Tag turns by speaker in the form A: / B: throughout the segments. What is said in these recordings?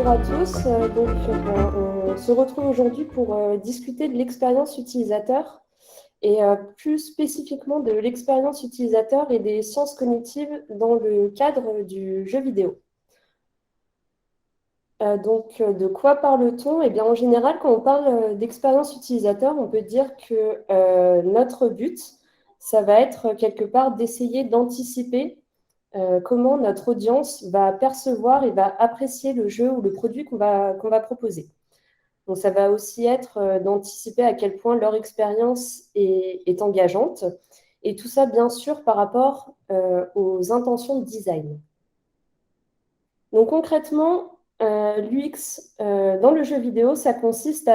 A: Bonjour à tous. On se retrouve aujourd'hui pour discuter de l'expérience utilisateur et plus spécifiquement de l'expérience utilisateur et des sciences cognitives dans le cadre du jeu vidéo. De quoi parle-t-on? Eh bien, en général, quand on parle d'expérience utilisateur, on peut dire que notre but, ça va être quelque part d'essayer d'anticiper comment notre audience va percevoir et va apprécier le jeu ou le produit qu'on va proposer. Donc, ça va aussi être d'anticiper à quel point leur expérience est engageante. Et tout ça, bien sûr, par rapport aux intentions de design. Donc, concrètement, l'UX dans le jeu vidéo, ça consiste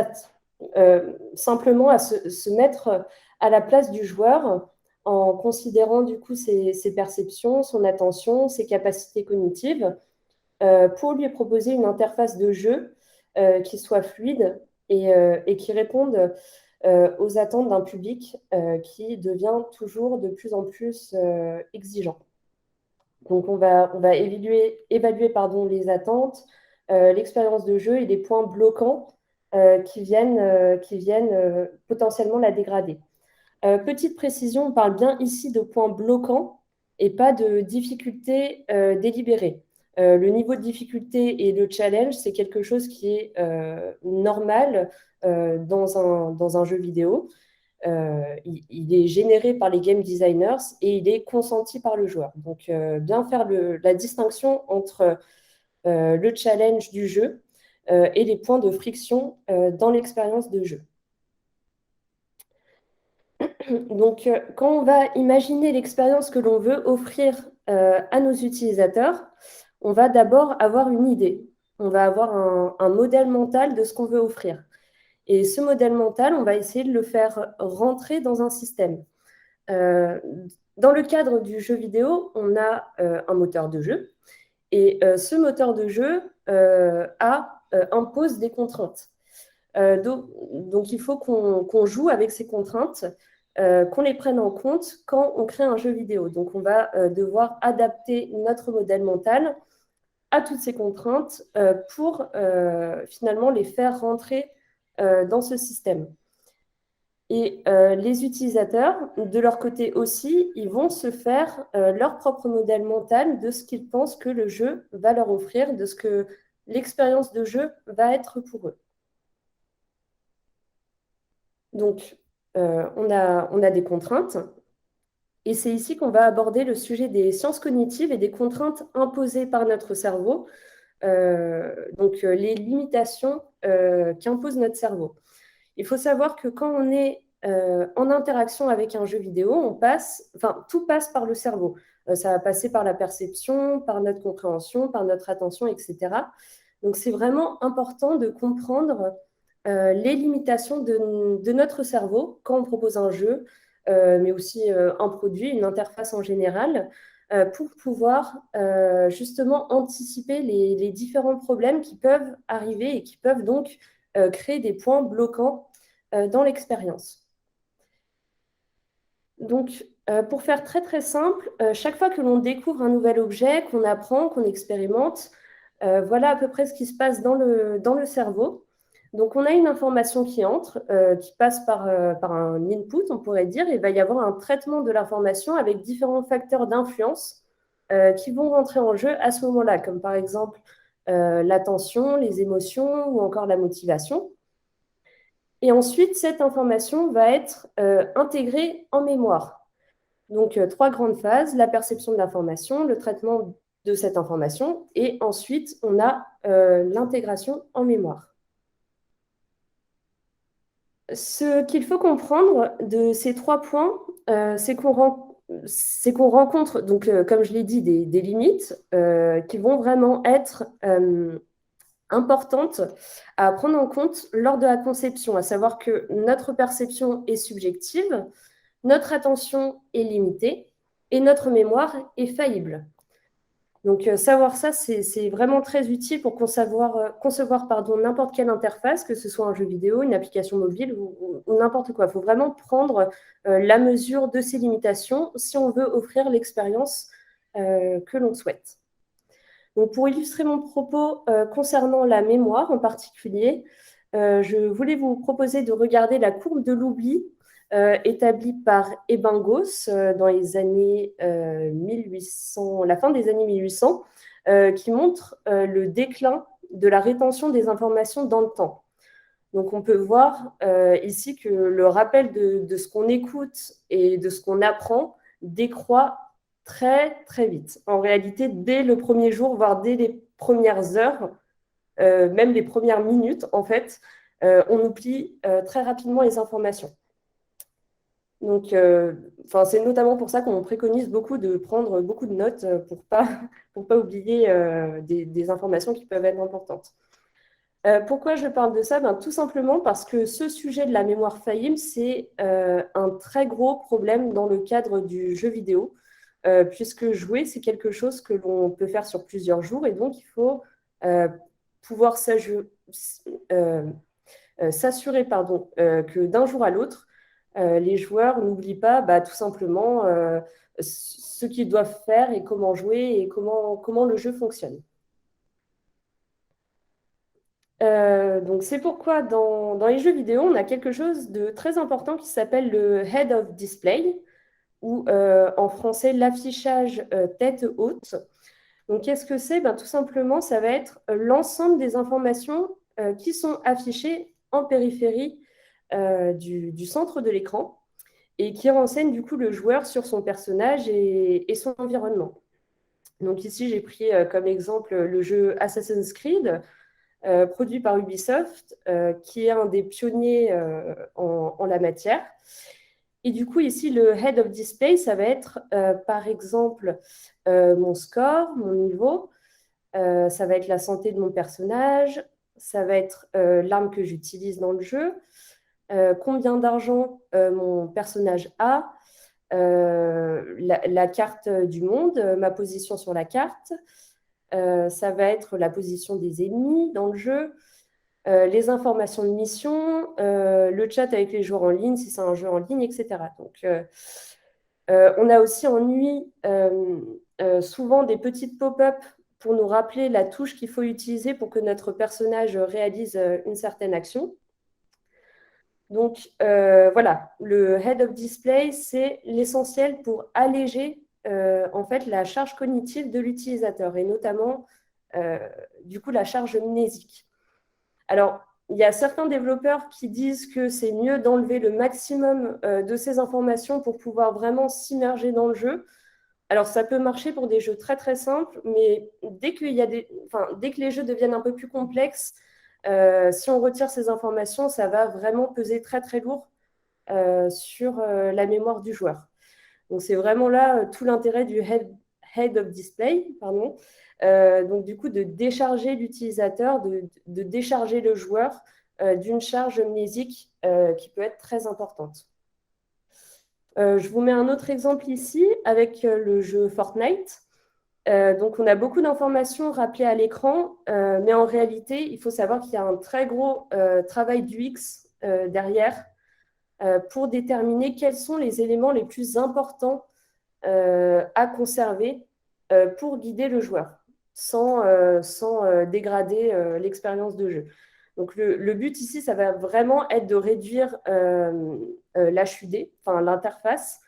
A: simplement à se mettre à la place du joueur en considérant du coup ses perceptions, son attention, ses capacités cognitives, pour lui proposer une interface de jeu qui soit fluide et qui réponde aux attentes d'un public qui devient toujours de plus en plus exigeant. Donc, on va évaluer les attentes, l'expérience de jeu et les points bloquants qui viennent potentiellement la dégrader. Petite précision, on parle bien ici de points bloquants et pas de difficultés délibérées. Le niveau de difficulté et le challenge, c'est quelque chose qui est normal dans un jeu vidéo. Il est généré par les game designers et il est consenti par le joueur. Donc, bien faire la distinction entre le challenge du jeu et les points de friction dans l'expérience de jeu. Donc, quand on va imaginer l'expérience que l'on veut offrir à nos utilisateurs, on va d'abord avoir une idée. On va avoir un modèle mental de ce qu'on veut offrir. Et ce modèle mental, on va essayer de le faire rentrer dans un système. Dans le cadre du jeu vidéo, on a un moteur de jeu. Et ce moteur de jeu impose des contraintes. Donc, il faut qu'on joue avec ces contraintes, qu'on les prenne en compte quand on crée un jeu vidéo. Donc, on va devoir adapter notre modèle mental à toutes ces contraintes pour finalement les faire rentrer dans ce système. Et les utilisateurs, de leur côté aussi, ils vont se faire leur propre modèle mental de ce qu'ils pensent que le jeu va leur offrir, de ce que l'expérience de jeu va être pour eux. Donc, on a des contraintes. Et c'est ici qu'on va aborder le sujet des sciences cognitives et des contraintes imposées par notre cerveau, les limitations qu'impose notre cerveau. Il faut savoir que quand on est en interaction avec un jeu vidéo, tout passe par le cerveau. Ça va passer par la perception, par notre compréhension, par notre attention, etc. Donc, c'est vraiment important de comprendre les limitations de notre cerveau quand on propose un jeu, mais aussi un produit, une interface en général, pour pouvoir justement anticiper les différents problèmes qui peuvent arriver et qui peuvent donc créer des points bloquants dans l'expérience. Donc, pour faire très très simple, chaque fois que l'on découvre un nouvel objet, qu'on apprend, qu'on expérimente, voilà à peu près ce qui se passe dans le cerveau. Donc, on a une information qui entre, qui passe par un input, on pourrait dire, et il va y avoir un traitement de l'information avec différents facteurs d'influence qui vont rentrer en jeu à ce moment-là, comme par exemple l'attention, les émotions ou encore la motivation. Et ensuite, cette information va être intégrée en mémoire. Donc, trois grandes phases, la perception de l'information, le traitement de cette information, et ensuite, on a l'intégration en mémoire. Ce qu'il faut comprendre de ces trois points, c'est qu'on rencontre, donc, comme je l'ai dit, des limites qui vont vraiment être importantes à prendre en compte lors de la conception, à savoir que notre perception est subjective, notre attention est limitée et notre mémoire est faillible. Donc, savoir ça, c'est vraiment très utile pour concevoir n'importe quelle interface, que ce soit un jeu vidéo, une application mobile ou n'importe quoi. Il faut vraiment prendre la mesure de ces limitations si on veut offrir l'expérience que l'on souhaite. Donc, pour illustrer mon propos concernant la mémoire en particulier, je voulais vous proposer de regarder la courbe de l'oubli établie par Ebbinghaus dans les années 1800, la fin des années 1800, qui montre le déclin de la rétention des informations dans le temps. Donc, on peut voir ici que le rappel de ce qu'on écoute et de ce qu'on apprend décroît très, très vite. En réalité, dès le premier jour, voire dès les premières heures, même les premières minutes, en fait, on oublie très rapidement les informations. Donc, c'est notamment pour ça qu'on préconise beaucoup de prendre beaucoup de notes pour pas oublier des informations qui peuvent être importantes. Pourquoi je parle de ça? Tout simplement parce que ce sujet de la mémoire faillible, c'est un très gros problème dans le cadre du jeu vidéo, puisque jouer, c'est quelque chose que l'on peut faire sur plusieurs jours, et donc il faut pouvoir s'assurer que d'un jour à l'autre, les joueurs n'oublient pas tout simplement ce qu'ils doivent faire et comment jouer et comment le jeu fonctionne. Donc c'est pourquoi dans les jeux vidéo, on a quelque chose de très important qui s'appelle le Head of Display, ou en français l'affichage tête haute. Donc qu'est-ce que c'est? Tout simplement, ça va être l'ensemble des informations qui sont affichées en périphérie du centre de l'écran et qui renseignent du coup le joueur sur son personnage et son environnement. Donc ici, j'ai pris comme exemple le jeu Assassin's Creed, produit par Ubisoft, qui est un des pionniers en la matière. Et du coup, ici, le Head of Display, ça va être, par exemple, mon score, mon niveau, ça va être la santé de mon personnage, ça va être l'arme que j'utilise dans le jeu, combien d'argent mon personnage a, la carte du monde, ma position sur la carte, ça va être la position des ennemis dans le jeu, les informations de mission, le chat avec les joueurs en ligne, si c'est un jeu en ligne, etc. Donc, on a aussi en UI souvent des petites pop-up pour nous rappeler la touche qu'il faut utiliser pour que notre personnage réalise une certaine action. Donc, voilà, le Head of Display, c'est l'essentiel pour alléger en fait la charge cognitive de l'utilisateur et notamment du coup la charge mnésique. Alors, il y a certains développeurs qui disent que c'est mieux d'enlever le maximum de ces informations pour pouvoir vraiment s'immerger dans le jeu. Alors, ça peut marcher pour des jeux très très simples, mais dès que les jeux deviennent un peu plus complexes, si on retire ces informations, ça va vraiment peser très très lourd sur la mémoire du joueur. Donc, c'est vraiment là tout l'intérêt du Head of Display, pardon. Donc, du coup, de décharger l'utilisateur, de décharger le joueur d'une charge mnésique qui peut être très importante. Je vous mets un autre exemple ici avec le jeu Fortnite. Donc, on a beaucoup d'informations rappelées à l'écran, mais en réalité, il faut savoir qu'il y a un très gros travail d'UX derrière pour déterminer quels sont les éléments les plus importants à conserver pour guider le joueur sans dégrader l'expérience de jeu. Donc, le but ici, ça va vraiment être de réduire l'HUD, enfin l'interface,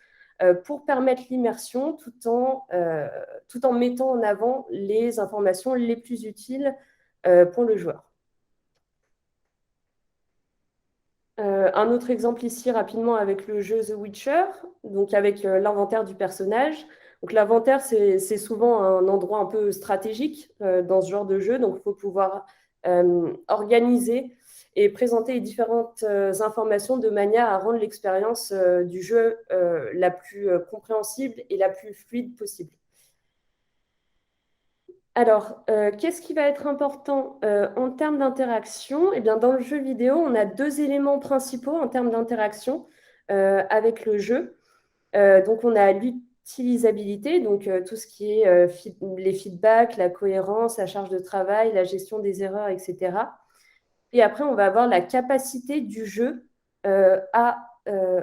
A: pour permettre l'immersion tout en mettant en avant les informations les plus utiles pour le joueur. Un autre exemple ici rapidement avec le jeu The Witcher, donc avec l'inventaire du personnage. Donc l'inventaire, c'est souvent un endroit un peu stratégique dans ce genre de jeu, donc il faut pouvoir organiser et présenter les différentes informations de manière à rendre l'expérience du jeu la plus compréhensible et la plus fluide possible. Alors, qu'est-ce qui va être important en termes d'interaction? Eh bien, dans le jeu vidéo, on a deux éléments principaux en termes d'interaction avec le jeu. Donc, on a l'utilisabilité, donc tout ce qui est les feedbacks, la cohérence, la charge de travail, la gestion des erreurs, etc. Et après, on va avoir la capacité du jeu à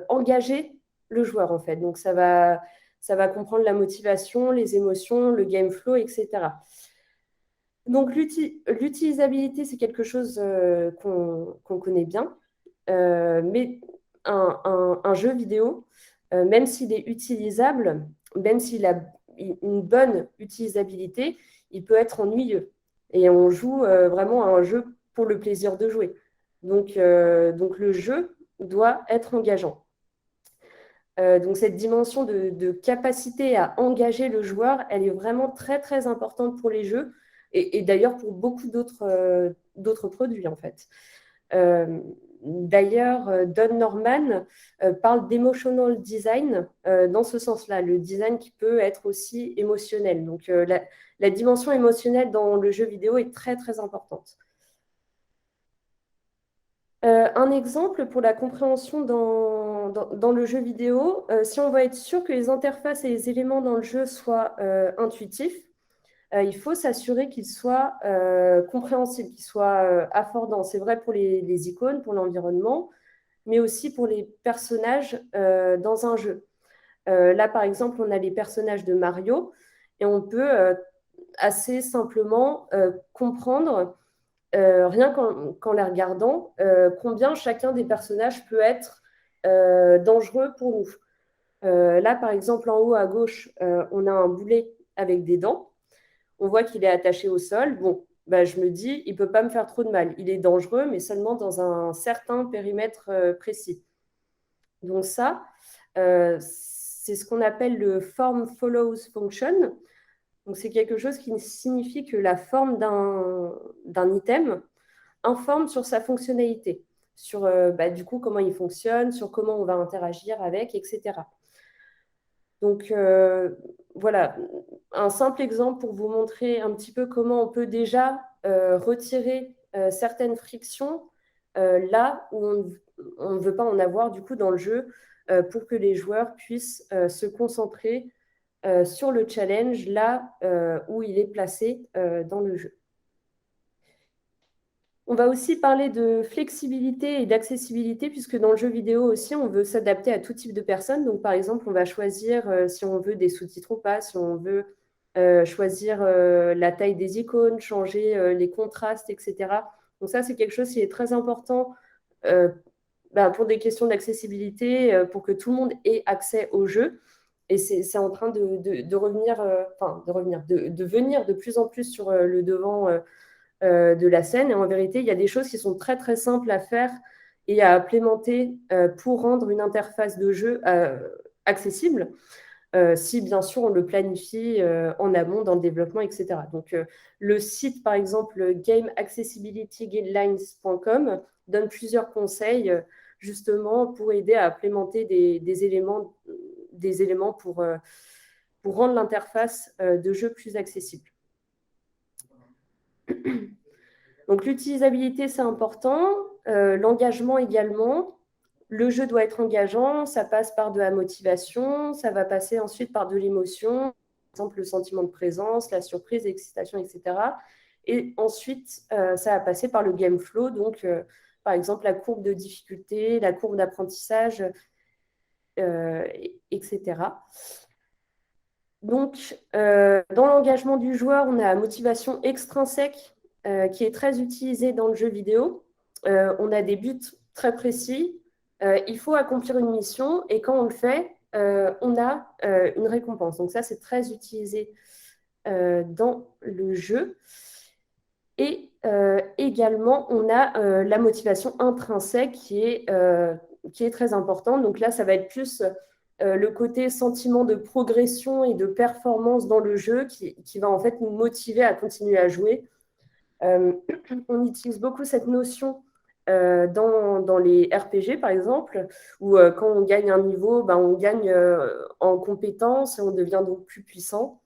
A: engager le joueur, en fait. Donc, ça va comprendre la motivation, les émotions, le game flow, etc. Donc, l'utilisabilité, c'est quelque chose qu'on connaît bien, mais un jeu vidéo, même s'il est utilisable, même s'il a une bonne utilisabilité, il peut être ennuyeux. Et on joue vraiment à un jeu pour le plaisir de jouer. Donc le jeu doit être engageant. Donc cette dimension de capacité à engager le joueur, elle est vraiment très très importante pour les jeux et d'ailleurs pour beaucoup d'autres produits en fait. Euh, D'ailleurs, Don Norman parle d'emotional design dans ce sens-là, le design qui peut être aussi émotionnel. Donc la dimension émotionnelle dans le jeu vidéo est très très importante. Un exemple pour la compréhension dans le jeu vidéo, si on veut être sûr que les interfaces et les éléments dans le jeu soient intuitifs, il faut s'assurer qu'ils soient compréhensibles, qu'ils soient affordants. C'est vrai pour les icônes, pour l'environnement, mais aussi pour les personnages dans un jeu. Là, par exemple, on a les personnages de Mario et on peut assez simplement comprendre rien qu'en les regardant, combien chacun des personnages peut être dangereux pour nous. Là, par exemple, en haut à gauche, on a un boulet avec des dents. On voit qu'il est attaché au sol. Bon, bah, je me dis, il ne peut pas me faire trop de mal. Il est dangereux, mais seulement dans un certain périmètre précis. Donc ça, c'est ce qu'on appelle le form follows function. Donc c'est quelque chose qui signifie que la forme d'un item informe sur sa fonctionnalité, sur bah, du coup comment il fonctionne, sur comment on va interagir avec, etc. Donc voilà, un simple exemple pour vous montrer un petit peu comment on peut déjà retirer certaines frictions là où on ne veut pas en avoir du coup dans le jeu pour que les joueurs puissent se concentrer sur le challenge là où il est placé dans le jeu. On va aussi parler de flexibilité et d'accessibilité, puisque dans le jeu vidéo aussi, on veut s'adapter à tout type de personnes. Donc, par exemple, on va choisir si on veut des sous-titres ou pas, si on veut choisir la taille des icônes, changer les contrastes, etc. Donc, ça, c'est quelque chose qui est très important euh, bah, pour des questions d'accessibilité, pour que tout le monde ait accès au jeu. Et c'est en train de revenir, de venir de plus en plus sur le devant de la scène. Et en vérité, il y a des choses qui sont très très simples à faire et à implémenter pour rendre une interface de jeu accessible, si bien sûr on le planifie en amont dans le développement, etc. Donc le site, par exemple, gameaccessibilityguidelines.com donne plusieurs conseils justement pour aider à implémenter des éléments pour rendre l'interface de jeu plus accessible. Donc l'utilisabilité, c'est important, l'engagement également. Le jeu doit être engageant, ça passe par de la motivation, ça va passer ensuite par de l'émotion, par exemple le sentiment de présence, la surprise, l'excitation, etc. Et ensuite, ça va passer par le game flow, donc par exemple la courbe de difficulté, la courbe d'apprentissage, etc. Donc, dans l'engagement du joueur, on a la motivation extrinsèque qui est très utilisée dans le jeu vidéo. On a des buts très précis. Il faut accomplir une mission et quand on le fait, on a une récompense. Donc ça, c'est très utilisé dans le jeu. Et également, on a la motivation intrinsèque qui est très importante. Donc là, ça va être plus le côté sentiment de progression et de performance dans le jeu qui va en fait nous motiver à continuer à jouer. On utilise beaucoup cette notion dans les RPG, par exemple, où quand on gagne un niveau, ben, on gagne en compétences et on devient donc plus puissant.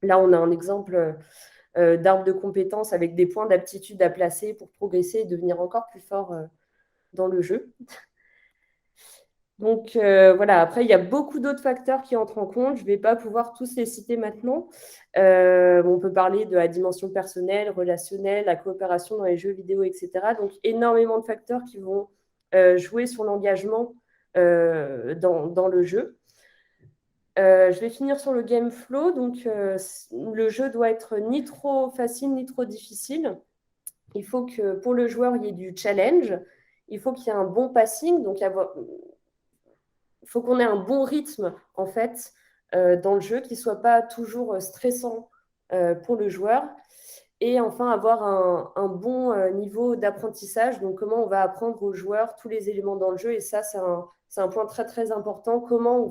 A: Là, on a un exemple d'arbre de compétences avec des points d'aptitude à placer pour progresser et devenir encore plus fort dans le jeu. Donc voilà, après, il y a beaucoup d'autres facteurs qui entrent en compte. Je ne vais pas pouvoir tous les citer maintenant. On peut parler de la dimension personnelle, relationnelle, la coopération dans les jeux vidéo, etc. Donc énormément de facteurs qui vont jouer sur l'engagement dans le jeu. Je vais finir sur le game flow. Donc, le jeu doit être ni trop facile ni trop difficile. Il faut que pour le joueur, il y ait du challenge. Il faut qu'il y ait un bon passing. Donc, il faut qu'on ait un bon rythme, en fait, dans le jeu, qui ne soit pas toujours stressant pour le joueur. Et enfin, avoir un bon niveau d'apprentissage. Donc, comment on va apprendre aux joueurs tous les éléments dans le jeu. Et ça, c'est un point très, très important. Comment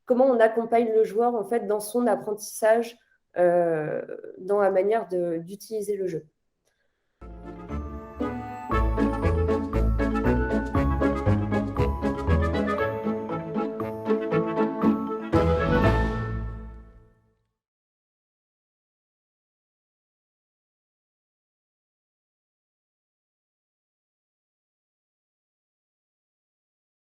A: on accompagne le joueur, en fait, dans son apprentissage, dans la manière d'utiliser le jeu.